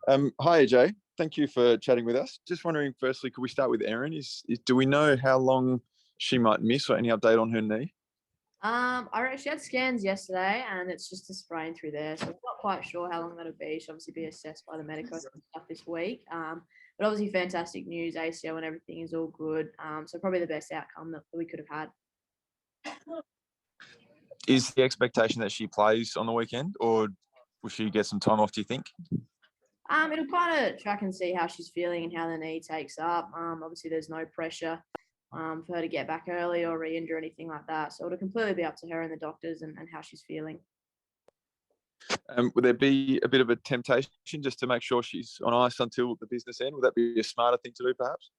Hi, AJ. Thank you for chatting with us. Just wondering, firstly, could we start with Erin? Do we know how long she might miss or any update on her knee? She had scans yesterday, and it's just a sprain through there, so I'm not quite sure how long that'll be. She'll obviously be assessed by the medical stuff this week. But obviously, fantastic news. ACL and everything is all good. So probably the best outcome that we could have had. Is the expectation that she plays on the weekend, or will she get some time off, do you think? It'll kind of track and see how she's feeling and how the knee takes up. Obviously, there's no pressure for her to get back early or re-injure or anything like that. So it'll completely be up to her and the doctors and how she's feeling. Would there be a bit of a temptation just to make sure she's on ice until the business end? Would that be a smarter thing to do, perhaps?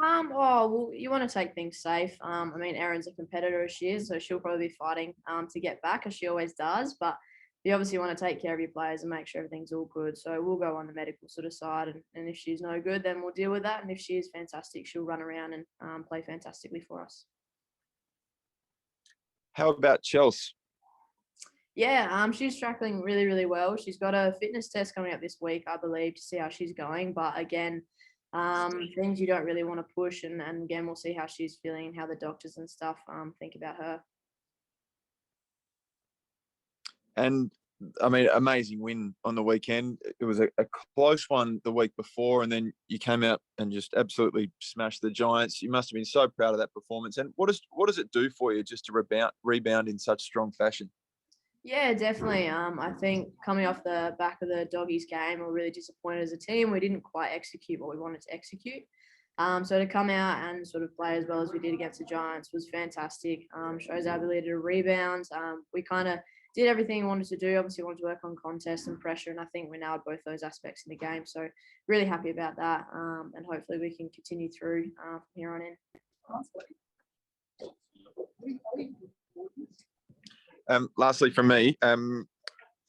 Well, you want to take things safe. Erin's a competitor as she is, so she'll probably be fighting to get back, as she always does. But you obviously want to take care of your players and make sure everything's all good. So we'll go on the medical sort of side, and if she's no good, then we'll deal with that. And if she is fantastic, she'll run around and play fantastically for us. How about Chelsea? Yeah, she's tracking really, really well. She's got a fitness test coming up this week, I believe, to see how she's going. But again, things you don't really want to push. And again, we'll see how she's feeling and how the doctors and stuff think about her. And, amazing win on the weekend. It was a close one the week before, and then you came out and just absolutely smashed the Giants. You must have been so proud of that performance. And what does it do for you just to rebound in such strong fashion? Yeah, definitely. I think coming off the back of the Doggies game, we're really disappointed as a team. We didn't quite execute what we wanted to execute. So to come out and sort of play as well as we did against the Giants was fantastic. Shows our ability to rebound. We kind of did everything we wanted to do. Obviously, wanted to work on contest and pressure, and I think we nailed both those aspects in the game. So really happy about that, and hopefully we can continue through from here on in. Lastly, from me,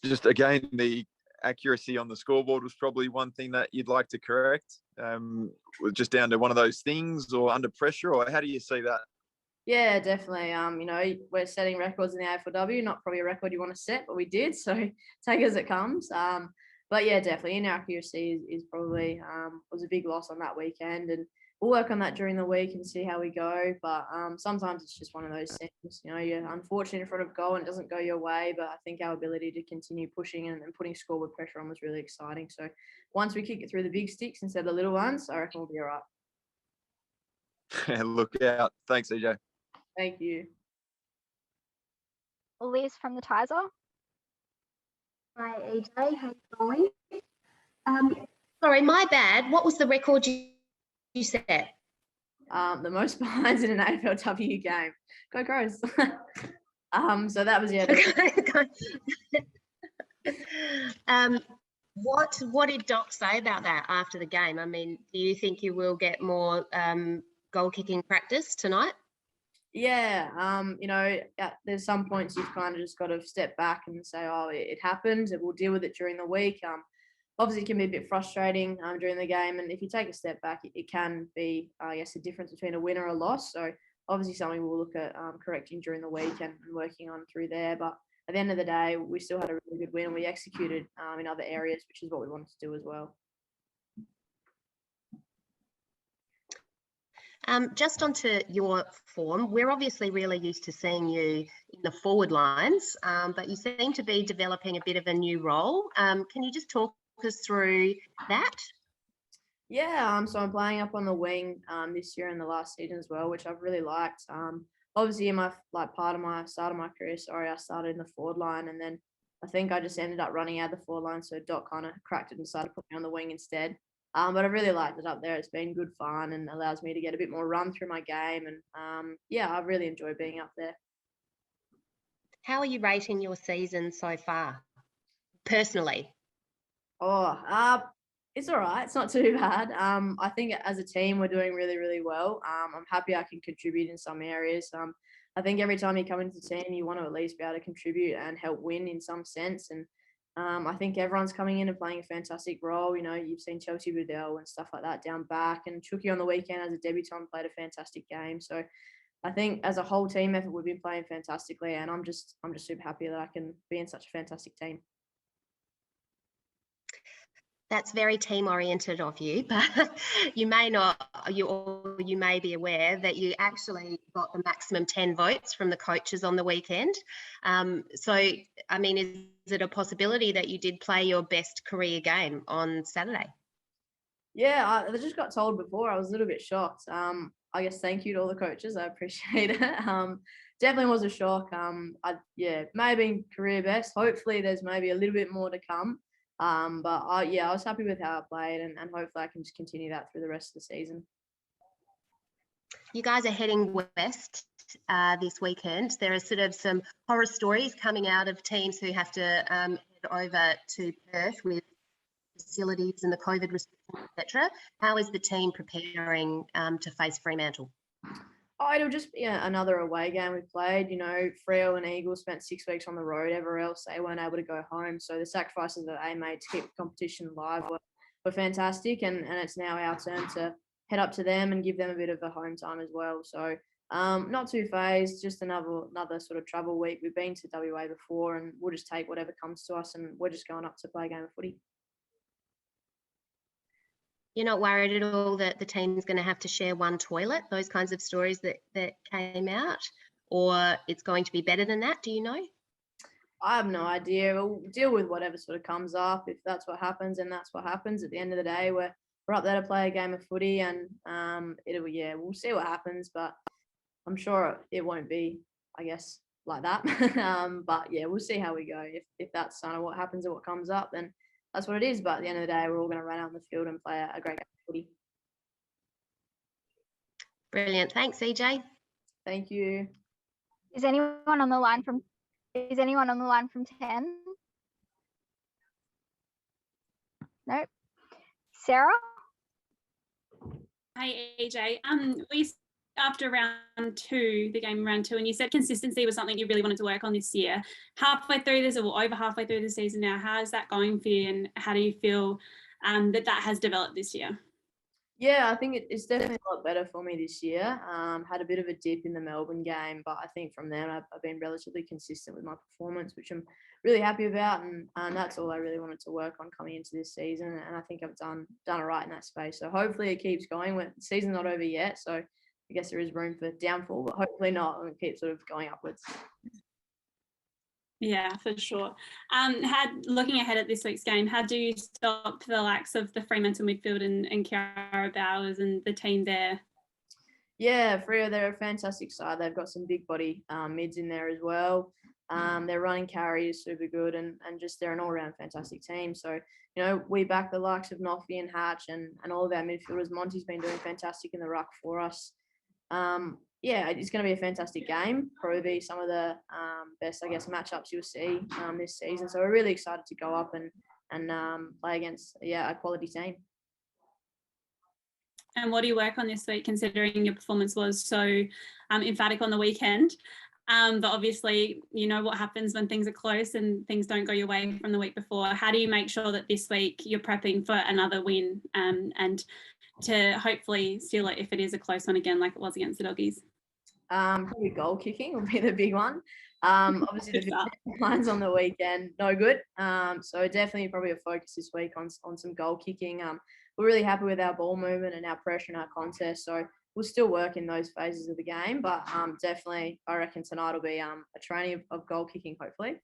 just again, the accuracy on the scoreboard was probably one thing that you'd like to correct. Was just down to one of those things, or under pressure, or how do you see that? Yeah, definitely. We're setting records in the AFLW, not probably a record you want to set, but we did. So take it as it comes. But yeah, definitely inaccuracy is probably was a big loss on that weekend, and we'll work on that during the week and see how we go. But sometimes it's just one of those things. You're unfortunate in front of goal and it doesn't go your way. But I think our ability to continue pushing and putting scoreboard pressure on was really exciting. So once we kick it through the big sticks instead of the little ones, I reckon we'll be all right. Look out. Thanks, EJ. Thank you. Eloise from the Tizer. Hi, EJ. How you going? Sorry, my bad. What was the record you set? The most behinds in an AFLW game. Go Crows. So that was What did Doc say about that after the game? Do you think you will get more goal kicking practice tonight? Yeah, there's some points you've kind of just got to step back and say, oh, it happened, and we'll deal with it during the week. Obviously, it can be a bit frustrating during the game, and if you take a step back, it can be, I guess, the difference between a win or a loss. So obviously something we'll look at correcting during the week and working on through there. But at the end of the day, we still had a really good win, and we executed in other areas, which is what we wanted to do as well. Just onto your form, we're obviously really used to seeing you in the forward lines, but you seem to be developing a bit of a new role. Can you just talk us through that? Yeah, so I'm playing up on the wing this year and the last season as well, which I've really liked. Obviously, in my part of my start of my career, I started in the forward line, and then I think I just ended up running out of the forward line, so Doc kind of cracked it and decided to put me on the wing instead. But I really liked it up there. It's been good fun and allows me to get a bit more run through my game. And I really enjoy being up there. How are you rating your season so far, personally? It's all right. It's not too bad. I think as a team, we're doing really, really well. I'm happy I can contribute in some areas. I think every time you come into the team, you want to at least be able to contribute and help win in some sense. And I think everyone's coming in and playing a fantastic role. You've seen Chelsea Riddell and stuff like that down back, and Chucky on the weekend as a debutant played a fantastic game. So I think as a whole team effort, we've been playing fantastically, and I'm just super happy that I can be in such a fantastic team. That's very team oriented of you, but you may be aware that you actually got the maximum 10 votes from the coaches on the weekend. So, I mean, is it a possibility that you did play your best career game on Saturday? Yeah, I just got told before. I was a little bit shocked. I guess thank you to all the coaches. I appreciate it. Definitely was a shock. May have been career best. Hopefully, there's maybe a little bit more to come. But I was happy with how I played, and hopefully I can just continue that through the rest of the season. You guys are heading west this weekend. There are sort of some horror stories coming out of teams who have to head over to Perth with facilities and the COVID restrictions, etc. How is the team preparing to face Fremantle? Oh, it'll just be another away game we played. You know, Freo and Eagles spent 6 weeks on the road. Everywhere else, they weren't able to go home. So the sacrifices that they made to keep the competition alive were fantastic. And it's now our turn to head up to them and give them a bit of a home time as well. So not too phased, just another sort of travel week. We've been to WA before, and we'll just take whatever comes to us, and we're just going up to play a game of footy. You're not worried at all that the team's going to have to share one toilet, those kinds of stories that came out, or it's going to be better than that? Do you know? I have no idea. We'll deal with whatever sort of comes up. If that's what happens, and that's what happens. At the end of the day, we're up there to play a game of footy, and we'll see what happens. But I'm sure it won't be, I guess, like that. But yeah, we'll see how we go. If that's kind of what happens or what comes up, then that's what it is. But at the end of the day, we're all going to run out on the field and play a great game of footy. Brilliant. Thanks, EJ. Thank you. Is anyone on the line from 10? Nope. Sarah? Hi, AJ. After the game round two, and you said consistency was something you really wanted to work on this year. Halfway through this, or over halfway through the season now, how is that going for you, and how do you feel that has developed this year? Yeah, I think it's definitely a lot better for me this year. Had a bit of a dip in the Melbourne game, but I think from then I've been relatively consistent with my performance, which I'm really happy about, and that's all I really wanted to work on coming into this season, and I think I've done it right in that space. So hopefully it keeps going. The season's not over yet, so I guess there is room for downfall, but hopefully not, and keep sort of going upwards. Yeah, for sure. Looking ahead at this week's game, how do you stop the likes of the Fremantle midfield and Kiara Bowers and the team there? Yeah, Freo, they're a fantastic side. They've got some big body mids in there as well. Their running carry is super good, and just they're an all-round fantastic team. So, you know, we back the likes of Noffy and Hatch and all of our midfielders. Monty's been doing fantastic in the ruck for us. It's going to be a fantastic game. Probably some of the best, I guess, matchups you'll see this season. So we're really excited to go up and play against a quality team. And what do you work on this week, considering your performance was so emphatic on the weekend? But obviously, you know what happens when things are close and things don't go your way from the week before. How do you make sure that this week you're prepping for another win and to hopefully seal it if it is a close one again, like it was against the Doggies? Probably goal kicking will be the big one. Obviously the lines on the weekend, no good. So definitely probably a focus this week on some goal kicking. We're really happy with our ball movement and our pressure and our contest. So we'll still work in those phases of the game, but definitely I reckon tonight will be a training of goal kicking, hopefully.